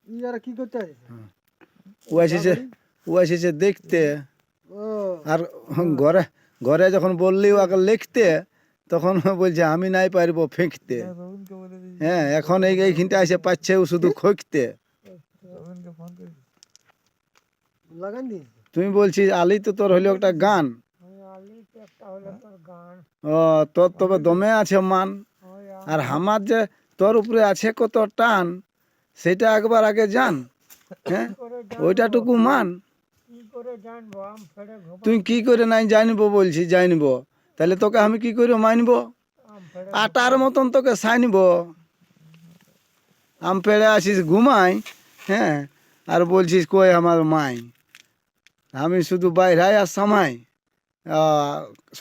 ইয়ারা কি করতে আছে? ও এসেছে দেখতে। আর ঘরে ঘরে যখন বললি ওকে লিখতে, তখন ও বলছে আমি নাই পারবো ফেঁকতে। হ্যাঁ, এখন এইখানটা এসে পাচ্ছে ও শুধু খোঁকতে। লাগান দিস। তুমি বলছিস আলি তো তোর হইলো একটা গান। ও তোর তবে দমে আছে মান। আর আমার যে তোর উপরে আছে কত টান, সেটা একবার আগে জান। হ্যাঁ, ওইটাটুকু মান। তুই কি করে নাই জানবো বলছি? জানবো তাহলে তোকে আমি কি করে মানব? আটার মতন তোকে সাইনব। আম পেড়ে আসিস ঘুমাই, হ্যাঁ, আর বলছিস কই আমার মাই। আমি শুধু বাইরে আর সামাই।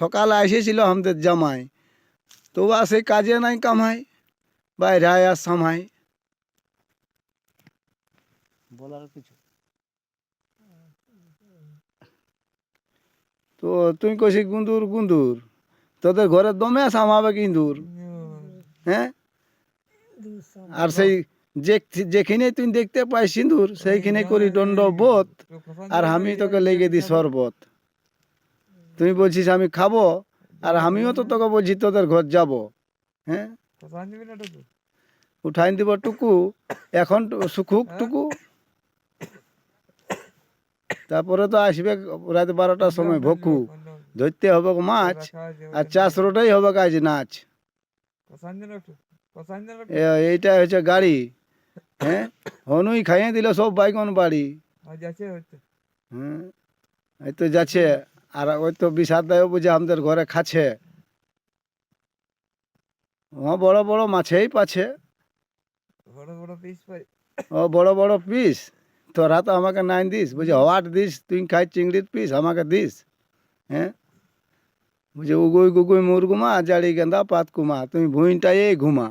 সকালে এসেছিল আমাদের জামাই, তো সেই কাজে নাই কামাই, বাইরে আর সামাই। বলার কিছু তো তুই কইছি গুন্দুর গুন্দুর, তোদের ঘরের দমে সামাবে কিন্দুর। হ্যাঁ, আর সেই যেখানে তুই দেখতে পাই সিঁদুর, সেইখানে করি দণ্ড বোধ, আর আমি তোকে লেগে দিই শরবত। তুই বলছিস আমি খাবো, আর আমিও তো তোকে বলছি তোদের ঘর যাব। হ্যাঁ, উঠাই দিব টুকু, এখন সুখুক টুকু। তারপরে তো আসবে রাত 12টার সময় ভোকু, ধরতে হবে মাছ, আর চাষ রোডেই হবে কাজ নাচ। এইটা হচ্ছে গাড়ি। হ্যাঁ, হনুই খাইয়ে দিল সব বাইগন বাড়ি। হ্যাঁ, এই তো যাচ্ছে। আর ওই তো বিষাদ দেয় বুঝে আমাদের ঘরে খাচ্ছে। ও বড় বড় মাছেই পাচ্ছে, ও বড় বড় পিস। তোরা তো আমাকে নাই দিস, বুঝি হওয়াট দিস, তুই খাই চিংড়ির পিস আমাকে দিস। হ্যাঁ, বুঝি উগুই গুগুই মুরগুমা, জাড়ি গেন্দা পাত কুমা, তুমি ভুঁইটাই ঘুমা।